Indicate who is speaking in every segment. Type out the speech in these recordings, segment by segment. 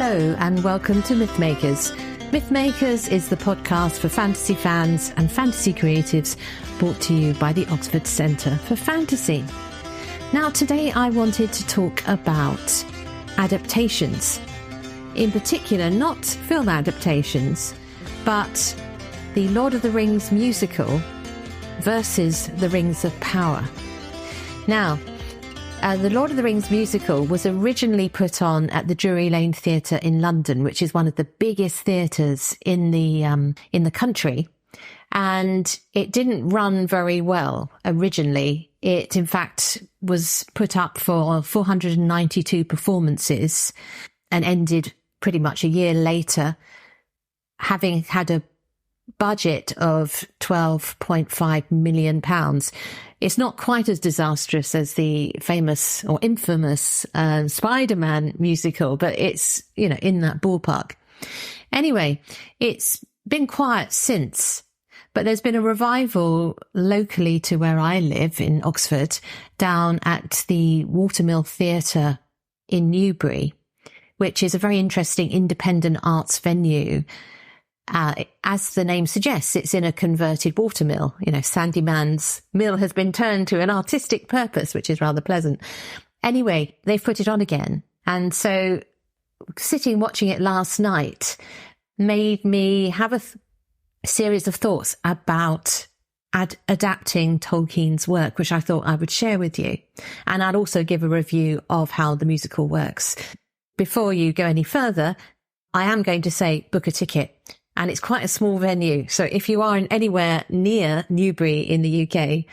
Speaker 1: Hello and welcome to Mythmakers. Mythmakers is the podcast for fantasy fans and fantasy creatives, brought to you by the Oxford Centre for Fantasy. Now today I wanted to talk about adaptations. In particular, not film adaptations, but the Lord of the Rings musical versus the Rings of Power. Now, the Lord of the Rings musical was originally put on at the Drury Lane Theatre in London, which is one of the biggest theatres in the country. And it didn't run very well originally. It, in fact, was put up for 492 performances and ended pretty much a year later, having had a budget of £12.5 million. It's not quite as disastrous as the famous or infamous Spider-Man musical, but it's, in that ballpark. Anyway, it's been quiet since, but there's been a revival locally to where I live in Oxford, down at the Watermill Theatre in Newbury, which is a very interesting independent arts venue. As the name suggests, it's in a converted watermill. Sandyman's mill has been turned to an artistic purpose, which is rather pleasant. Anyway, they've put it on again. And so sitting watching it last night made me have a series of thoughts about adapting Tolkien's work, which I thought I would share with you. And I'd also give a review of how the musical works. Before you go any further, I am going to say book a ticket. And it's quite a small venue. So if you are anywhere near Newbury in the UK,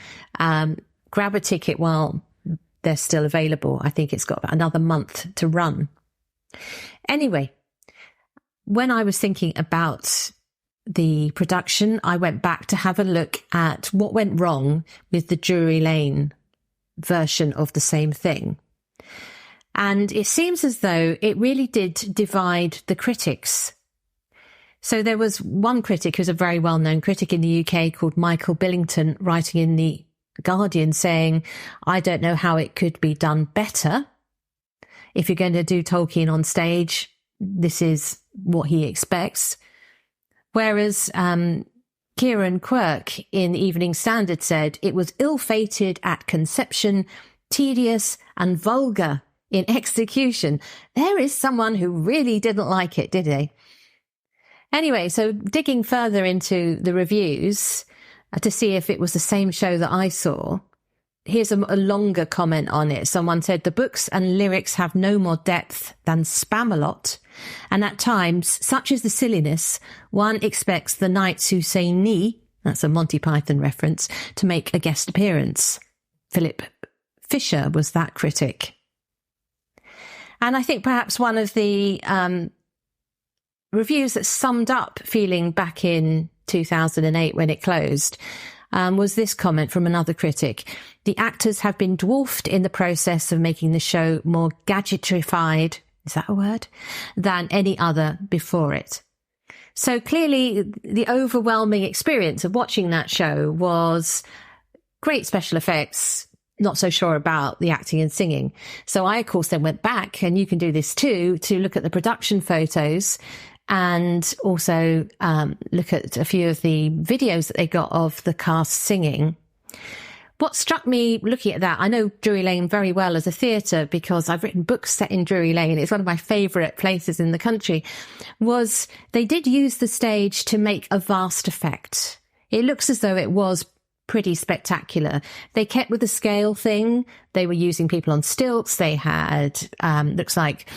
Speaker 1: grab a ticket while they're still available. I think it's got about another month to run. Anyway, when I was thinking about the production, I went back to have a look at what went wrong with the Drury Lane version of the same thing. And it seems as though it really did divide the critics. So there was one critic who's a very well-known critic in the UK called Michael Billington, writing in The Guardian saying, I don't know how it could be done better. If you're going to do Tolkien on stage, this is what he expects. Whereas Kieran Quirk in the Evening Standard said it was ill-fated at conception, tedious and vulgar in execution. There is someone who really didn't like it, did they? Anyway, so digging further into the reviews to see if it was the same show that I saw, here's a longer comment on it. Someone said, the books and lyrics have no more depth than Spamalot, and at times, such is the silliness, one expects the knights who say ni, that's a Monty Python reference, to make a guest appearance. Philip Fisher was that critic. And I think perhaps one of the reviews that summed up feeling back in 2008 when it closed was this comment from another critic. The actors have been dwarfed in the process of making the show more gadgetrified, is that a word, than any other before it. So clearly the overwhelming experience of watching that show was great special effects, not so sure about the acting and singing. So I, of course, then went back, and you can do this too, to look at the production photos and also look at a few of the videos that they got of the cast singing. What struck me looking at that, I know Drury Lane very well as a theatre because I've written books set in Drury Lane. It's one of my favourite places in the country, was they did use the stage to make a vast effect. It looks as though it was pretty spectacular. They kept with the scale thing. They were using people on stilts. They had, looks like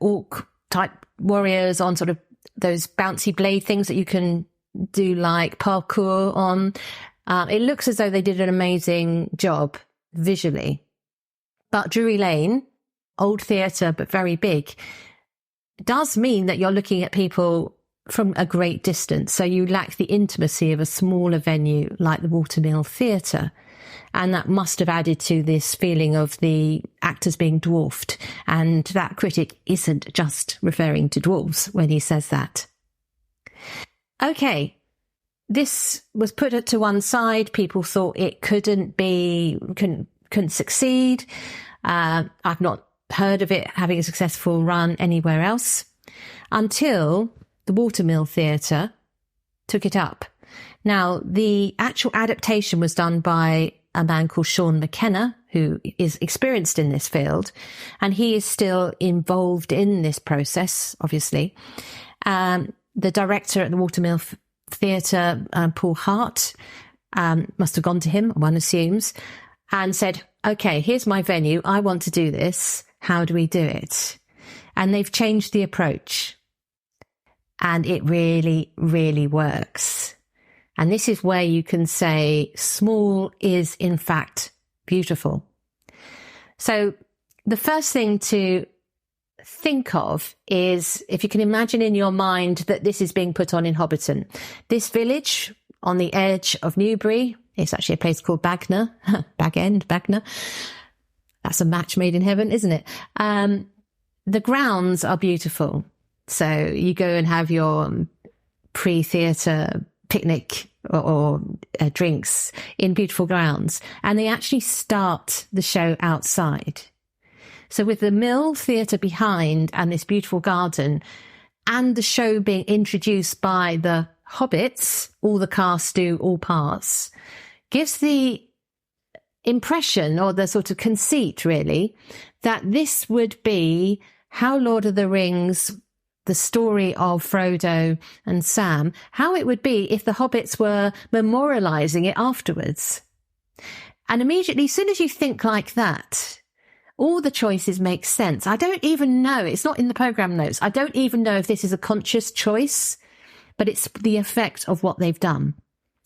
Speaker 1: orc type warriors on sort of those bouncy blade things that you can do like parkour on. It looks as though they did an amazing job visually. But Drury Lane, old theatre but very big, does mean that you're looking at people from a great distance. So you lack the intimacy of a smaller venue like the Watermill Theatre. And that must have added to this feeling of the actors being dwarfed. And that critic isn't just referring to dwarves when he says that. Okay, this was put to one side. People thought it couldn't succeed. I've not heard of it having a successful run anywhere else until the Watermill Theatre took it up. Now, the actual adaptation was done by a man called Sean McKenna, who is experienced in this field, and he is still involved in this process, obviously. The director at the Watermill Theatre, Paul Hart, must have gone to him, one assumes, and said, okay, here's my venue. I want to do this. How do we do it? And they've changed the approach. And it really, really works. And this is where you can say small is in fact beautiful. So the first thing to think of is, if you can imagine in your mind that this is being put on in Hobbiton, this village on the edge of Newbury, it's actually a place called Bagner, Bagner. That's a match made in heaven, isn't it? The grounds are beautiful. So you go and have your pre-theatre picnic or drinks in beautiful grounds, and they actually start the show outside. So with the Mill Theatre behind and this beautiful garden and the show being introduced by the hobbits, all the cast do all parts, gives the impression, or the sort of conceit really, that this would be how Lord of the Rings, the story of Frodo and Sam, how it would be if the hobbits were memorialising it afterwards. And immediately, as soon as you think like that, all the choices make sense. I don't even know, it's not in the programme notes, I don't even know if this is a conscious choice, but it's the effect of what they've done.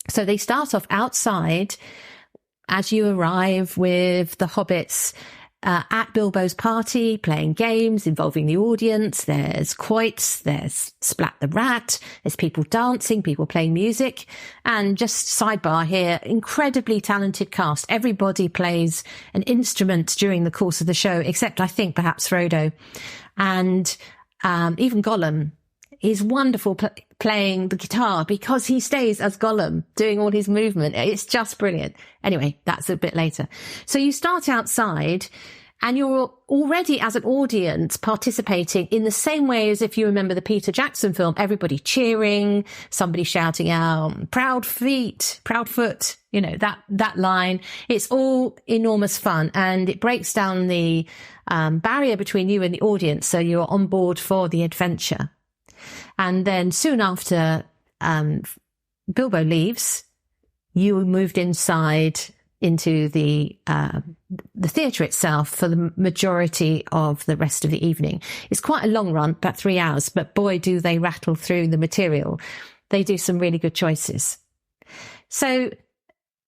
Speaker 1: So they start off outside as you arrive with the hobbits at Bilbo's party, playing games involving the audience. There's quoits, there's Splat the Rat, there's people dancing, people playing music. And just sidebar here, incredibly talented cast. Everybody plays an instrument during the course of the show, except I think perhaps Frodo. And even Gollum is wonderful playing the guitar because he stays as Gollum doing all his movement. It's just brilliant. Anyway, that's a bit later. So you start outside and you're already as an audience participating in the same way as if you remember the Peter Jackson film, everybody cheering, somebody shouting out, proud feet, proud foot, you know, that line. It's all enormous fun, and it breaks down the barrier between you and the audience. So you're on board for the adventure. And then soon after Bilbo leaves, you moved inside into the theatre itself for the majority of the rest of the evening. It's quite a long run, about 3 hours, but boy, do they rattle through the material. They do some really good choices. So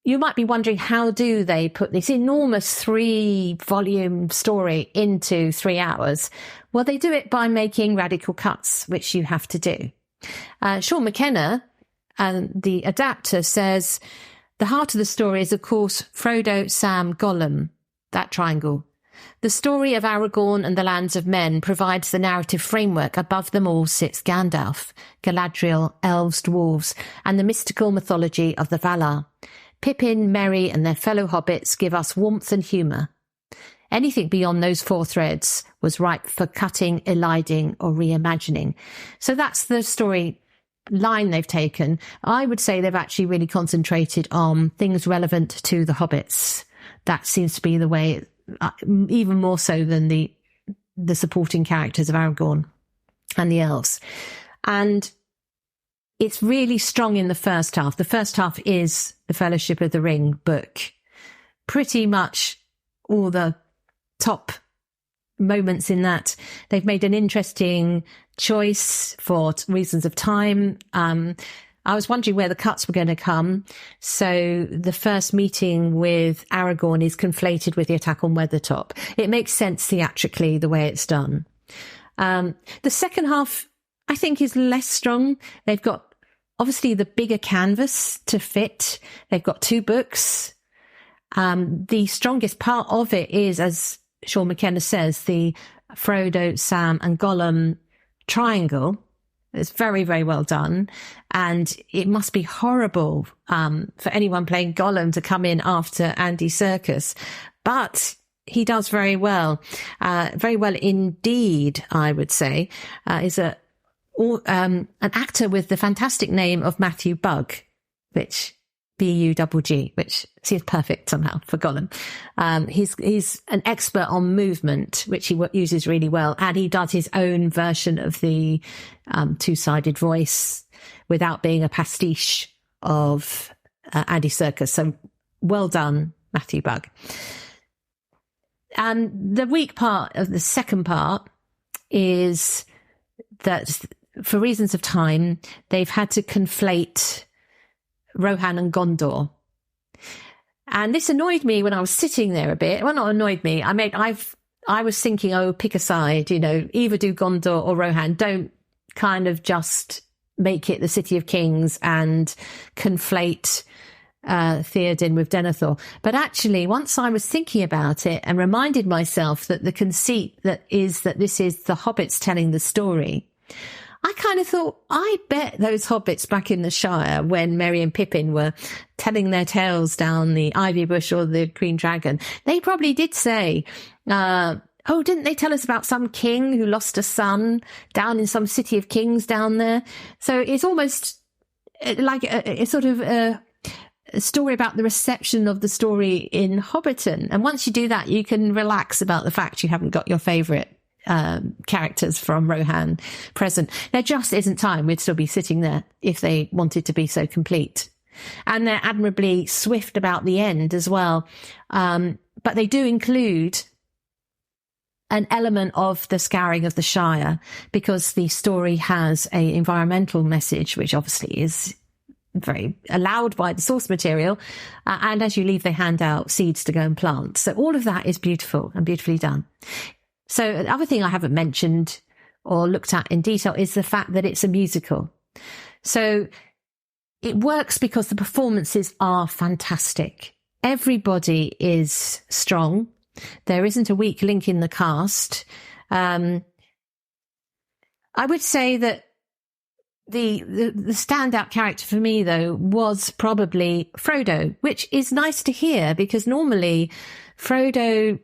Speaker 1: you might be wondering, how do they put this enormous 3-volume story into 3 hours? Well, they do it by making radical cuts, which you have to do. Sean McKenna, the adapter, says, the heart of the story is, of course, Frodo, Sam, Gollum, that triangle. The story of Aragorn and the lands of men provides the narrative framework. Above them all sits Gandalf, Galadriel, elves, dwarves, and the mystical mythology of the Valar. Pippin, Merry, and their fellow hobbits give us warmth and humour. Anything beyond those 4 threads was ripe for cutting, eliding, or reimagining. So that's the story line they've taken. I would say they've actually really concentrated on things relevant to the hobbits. That seems to be the way, even more so than the supporting characters of Aragorn and the elves. And it's really strong in the first half. The first half is the Fellowship of the Ring book. Pretty much all the top moments in that. They've made an interesting choice for reasons of time. I was wondering where the cuts were going to come. So the first meeting with Aragorn is conflated with the attack on Weathertop. It makes sense theatrically the way it's done. The second half, I think, is less strong. They've got obviously the bigger canvas to fit. They've got 2 books. The strongest part of it is, as Sean McKenna says, the Frodo, Sam and Gollum triangle. It's very, very well done. And it must be horrible for anyone playing Gollum to come in after Andy Serkis. But he does very well indeed, I would say. Is an actor with the fantastic name of Matthew Bugg, which Bugg, which seems perfect somehow for Gollum. He's an expert on movement, which he uses really well, and he does his own version of the two-sided voice without being a pastiche of Andy Serkis. So well done, Matthew Bugg. And the weak part of the second part is that for reasons of time, they've had to conflate Rohan and Gondor. And this annoyed me when I was sitting there a bit. Well, not annoyed me. I was thinking, oh, pick a side, either do Gondor or Rohan. Don't kind of just make it the City of Kings and conflate Theoden with Denethor. But actually, once I was thinking about it and reminded myself that the conceit that this is the hobbits telling the story, I kind of thought, I bet those hobbits back in the Shire, when Merry and Pippin were telling their tales down the ivy bush or the Green Dragon, they probably did say, oh, didn't they tell us about some king who lost a son down in some City of Kings down there? So it's almost like a sort of a story about the reception of the story in Hobbiton. And once you do that, you can relax about the fact you haven't got your favourite characters from Rohan present. There just isn't time. We'd still be sitting there if they wanted to be so complete. And they're admirably swift about the end as well. But they do include an element of the scouring of the Shire, because the story has a environmental message, which obviously is very allowed by the source material. And as you leave, they hand out seeds to go and plant. So all of that is beautiful and beautifully done. So the other thing I haven't mentioned or looked at in detail is the fact that it's a musical. So it works because the performances are fantastic. Everybody is strong. There isn't a weak link in the cast. I would say that the standout character for me, though, was probably Frodo, which is nice to hear, because normally Frodo,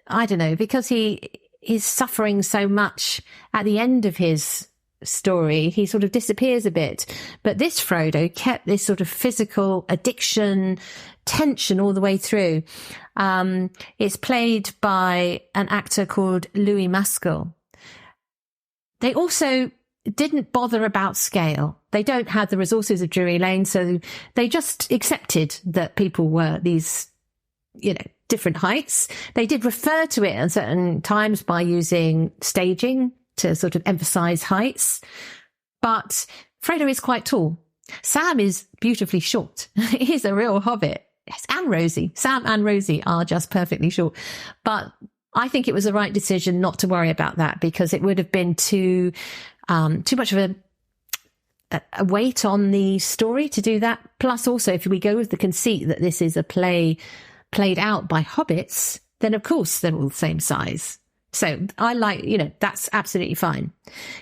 Speaker 1: I don't know, because he is suffering so much at the end of his story, he sort of disappears a bit. But this Frodo kept this sort of physical addiction, tension all the way through. It's played by an actor called Louis Maskell. They also didn't bother about scale. They don't have the resources of Drury Lane, so they just accepted that people were these, different heights. They did refer to it at certain times by using staging to sort of emphasize heights. But Frodo is quite tall. Sam is beautifully short. He's a real hobbit. Yes, and Rosie. Sam and Rosie are just perfectly short. But I think it was the right decision not to worry about that, because it would have been too much of a weight on the story to do that. Plus, also, if we go with the conceit that this is a play played out by hobbits, then of course they're all the same size. So I like, that's absolutely fine.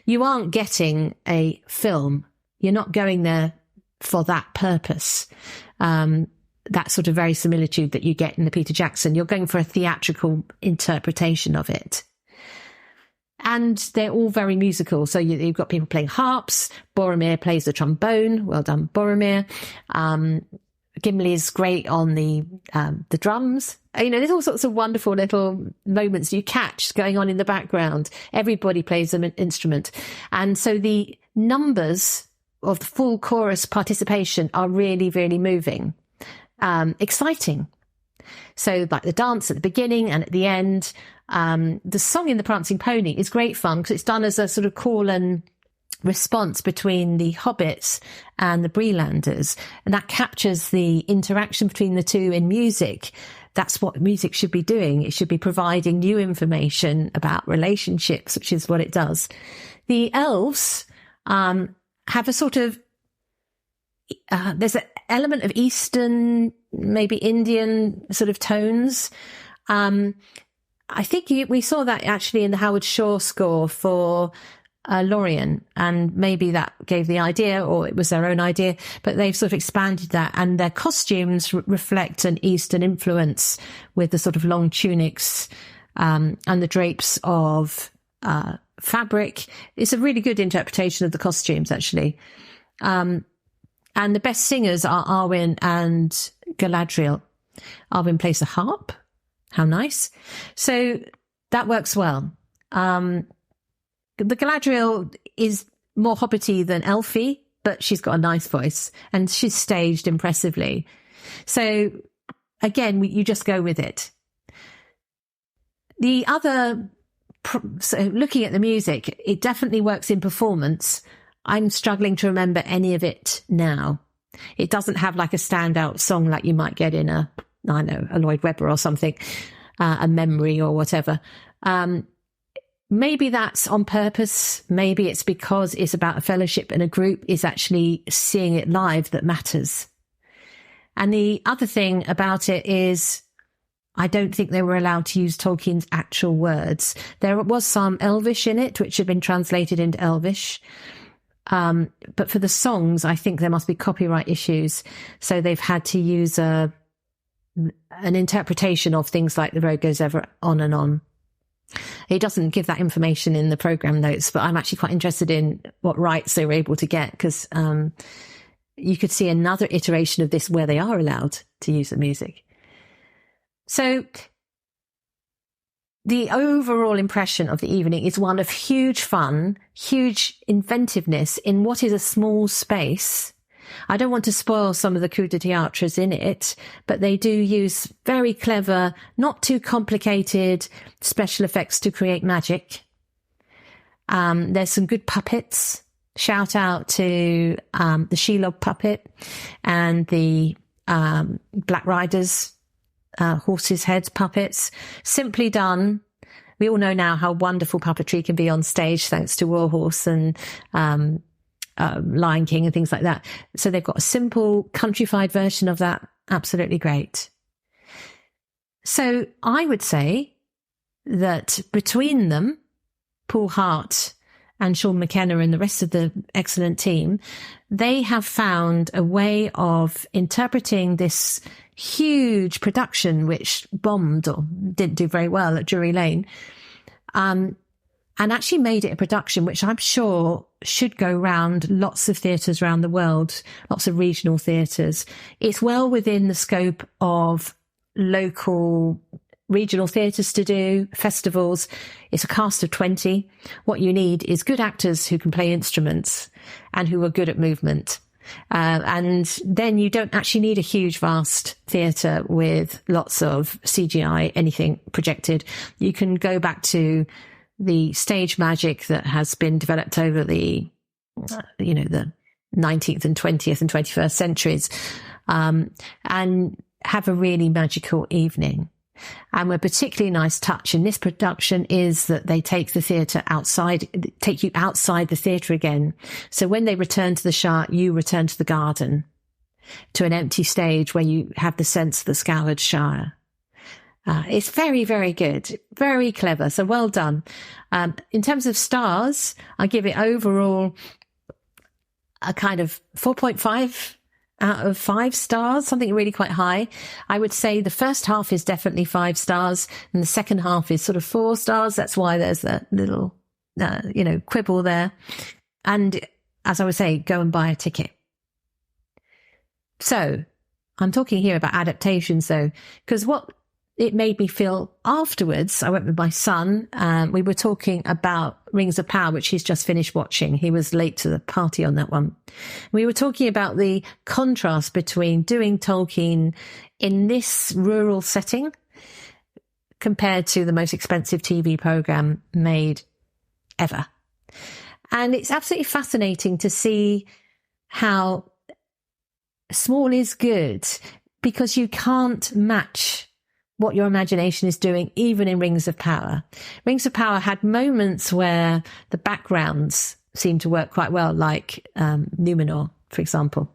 Speaker 1: You aren't getting a film. You're not going there for that purpose. That sort of verisimilitude that you get in the Peter Jackson. You're going for a theatrical interpretation of it. And they're all very musical. So you've got people playing harps. Boromir plays the trombone. Well done, Boromir. Gimli is great on the drums. There's all sorts of wonderful little moments you catch going on in the background. Everybody plays an instrument. And so the numbers of the full chorus participation are really, really moving, exciting. So like the dance at the beginning and at the end, the song in The Prancing Pony is great fun because it's done as a sort of call and response between the hobbits and the Brelanders, and that captures the interaction between the two in music. That's what music should be doing. It should be providing new information about relationships, which is what it does. The elves have a sort of there's an element of Eastern, maybe Indian sort of tones. I think we saw that actually in the Howard Shore score for Lorien, and maybe that gave the idea, or it was their own idea, but they've sort of expanded that, and their costumes reflect an Eastern influence with the sort of long tunics and the drapes of fabric. It's a really good interpretation of the costumes, actually. And the best singers are Arwen and Galadriel. Arwen plays the harp. How nice. So that works well. The Galadriel is more hobbity than elfy, but she's got a nice voice and she's staged impressively. So again, you just go with it. The other, so looking at the music, it definitely works in performance. I'm struggling to remember any of it now. It doesn't have like a standout song like you might get in a Lloyd Webber or something, a memory or whatever. Maybe that's on purpose. Maybe it's because it's about a fellowship and a group is actually seeing it live that matters. And the other thing about it is I don't think they were allowed to use Tolkien's actual words. There was some Elvish in it, which had been translated into Elvish. But for the songs, I think there must be copyright issues. So they've had to use an interpretation of things like The Road Goes Ever On and On. It doesn't give that information in the program notes, but I'm actually quite interested in what rights they were able to get, because you could see another iteration of this where they are allowed to use the music. So the overall impression of the evening is one of huge fun, huge inventiveness in what is a small space. I don't want to spoil some of the coup de théâtres in it, but they do use very clever, not too complicated special effects to create magic. There's some good puppets. Shout out to the Shelob puppet and the Black Riders, horses' heads puppets. Simply done. We all know now how wonderful puppetry can be on stage, thanks to Warhorse and Lion King and things like that. So they've got a simple countrified version of that. Absolutely great. So I would say that between them, Paul Hart and Sean McKenna and the rest of the excellent team, they have found a way of interpreting this huge production, which bombed or didn't do very well at Drury Lane, and actually made it a production which I'm sure should go round lots of theatres around the world, lots of regional theatres. It's well within the scope of local regional theatres to do, festivals. It's a cast of 20. What you need is good actors who can play instruments and who are good at movement. And then you don't actually need a huge, vast theatre with lots of CGI, anything projected. You can go back to the stage magic that has been developed over the 19th and 20th and 21st centuries, and have a really magical evening. And a particularly nice touch in this production is that they take the theatre outside, take you outside the theatre again. So when they return to the Shire, you return to the garden, to an empty stage where you have the sense of the scoured Shire. It's very, very good, very clever. So well done. In terms of stars, I give it overall a kind of 4.5 out of 5 stars, something really quite high. I would say the first half is definitely 5 stars and the second half is sort of 4 stars. That's why there's that little, quibble there. And as I would say, go and buy a ticket. So I'm talking here about adaptations though, because what it made me feel afterwards, I went with my son and we were talking about Rings of Power, which he's just finished watching. He was late to the party on that one. We were talking about the contrast between doing Tolkien in this rural setting compared to the most expensive TV program made ever. And it's absolutely fascinating to see how small is good, because you can't match what your imagination is doing, even in Rings of Power. Rings of Power had moments where the backgrounds seemed to work quite well, like Numenor, for example.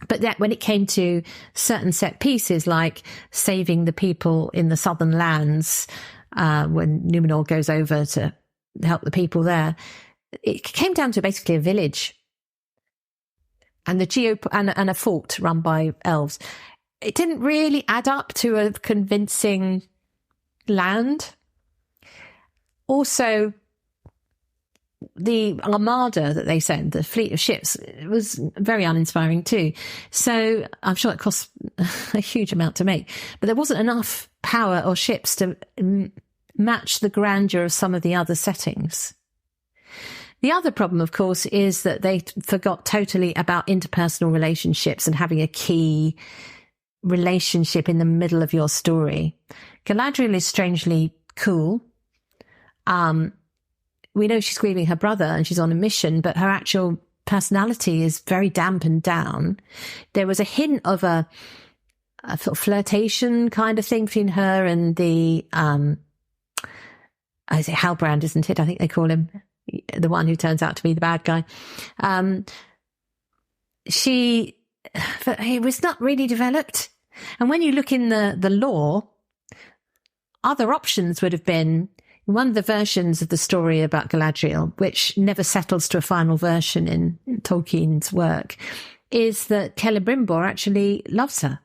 Speaker 1: But that when it came to certain set pieces, like saving the people in the southern lands, when Numenor goes over to help the people there, it came down to basically a village and and a fort run by elves. It didn't really add up to a convincing land. Also, the armada that they sent, the fleet of ships, was very uninspiring too. So I'm sure it cost a huge amount to make, but there wasn't enough power or ships to match the grandeur of some of the other settings. The other problem, of course, is that they forgot totally about interpersonal relationships and having a key relationship in the middle of your story. Galadriel is strangely cool. We know she's grieving her brother and she's on a mission, but her actual personality is very dampened down. There was a hint of a sort of flirtation kind of thing between her and the, is it Halbrand, isn't it? I think they call him, the one who turns out to be the bad guy. It was not really developed. And when you look in the lore, other options would have been one of the versions of the story about Galadriel, which never settles to a final version in Tolkien's work, is that Celebrimbor actually loves her.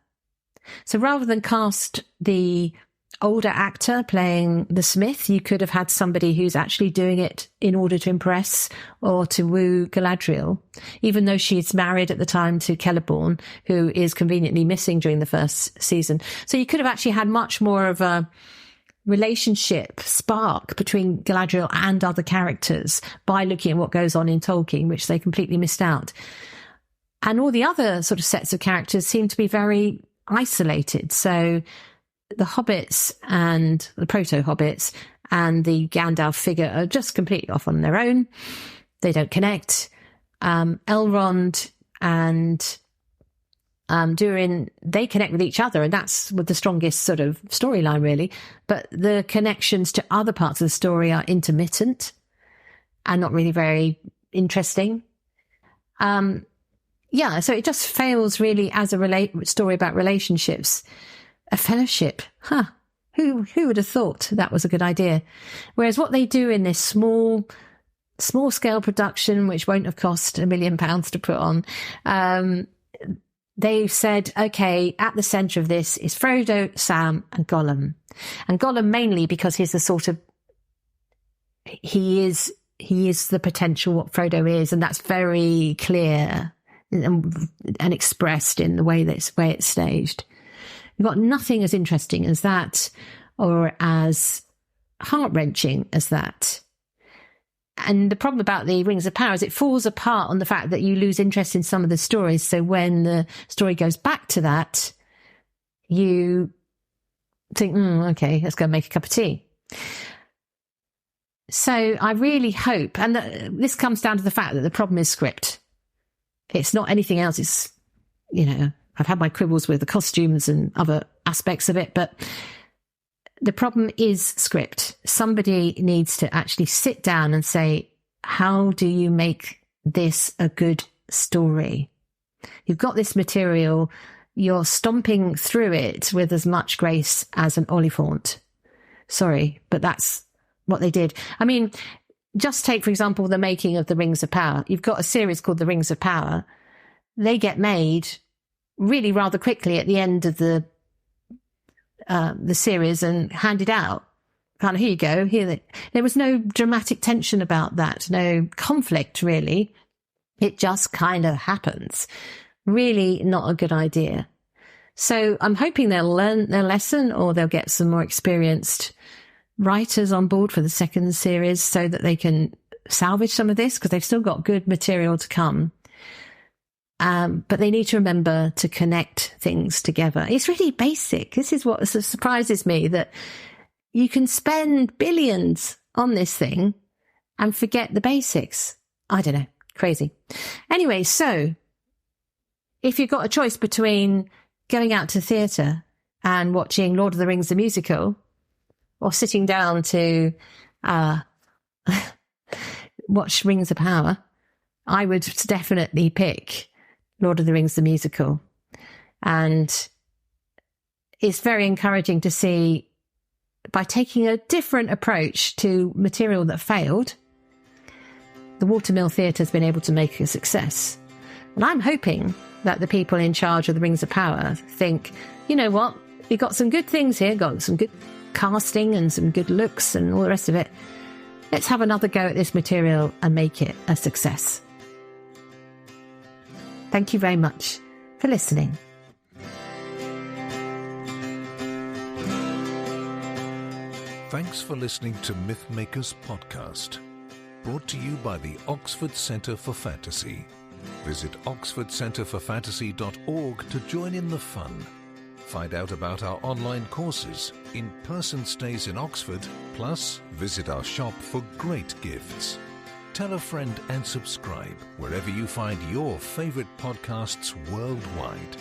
Speaker 1: So rather than cast the older actor playing the smith, you could have had somebody who's actually doing it in order to impress or to woo Galadriel, even though she's married at the time to Celeborn, who is conveniently missing during the first season. So you could have actually had much more of a relationship spark between Galadriel and other characters by looking at what goes on in Tolkien, which they completely missed out. And all the other sort of sets of characters seem to be very isolated. So the hobbits and the proto-hobbits and the Gandalf figure are just completely off on their own. They don't connect. Elrond and Durin, they connect with each other, and that's with the strongest sort of storyline, really. But the connections to other parts of the story are intermittent and not really very interesting. So it just fails really as a story about relationships. A fellowship, Who would have thought that was a good idea? Whereas what they do in this small scale production, which won't have cost £1 million to put on, they've said, okay, at the centre of this is Frodo, Sam and Gollum. And Gollum mainly because he's the sort of, he is the potential what Frodo is, and that's very clear and expressed in the way it's staged. You've got nothing as interesting as that or as heart-wrenching as that. And the problem about the Rings of Power is it falls apart on the fact that you lose interest in some of the stories. So when the story goes back to that, you think, okay, let's go make a cup of tea. So I really hope, and this comes down to the fact that the problem is script. It's not anything else. It's, I've had my quibbles with the costumes and other aspects of it, but the problem is script. Somebody needs to actually sit down and say, how do you make this a good story? You've got this material, you're stomping through it with as much grace as an Oliphant. Sorry, but that's what they did. I mean, just take, for example, the making of the Rings of Power. You've got a series called the Rings of Power. They get made really rather quickly at the end of the series and handed out. Kind of, here you go. There was no dramatic tension about that, no conflict really. It just kind of happens. Really not a good idea. So I'm hoping they'll learn their lesson, or they'll get some more experienced writers on board for the second series so that they can salvage some of this, because they've still got good material to come. But they need to remember to connect things together. It's really basic. This is what surprises me, that you can spend billions on this thing and forget the basics. I don't know. Crazy. Anyway, so if you've got a choice between going out to theatre and watching Lord of the Rings, the musical, or sitting down to watch Rings of Power, I would definitely pick Lord of the Rings, the musical. And it's very encouraging to see, by taking a different approach to material that failed, the Watermill Theatre has been able to make a success. And I'm hoping that the people in charge of the Rings of Power think, you know what, we've got some good things here, got some good casting and some good looks and all the rest of it. Let's have another go at this material and make it a success. Thank you very much for listening.
Speaker 2: Thanks for listening to Mythmakers podcast, brought to you by the Oxford Centre for Fantasy. Visit oxfordcenterforfantasy.org to join in the fun. Find out about our online courses, in-person stays in Oxford, plus visit our shop for great gifts. Tell a friend and subscribe wherever you find your favourite podcasts worldwide.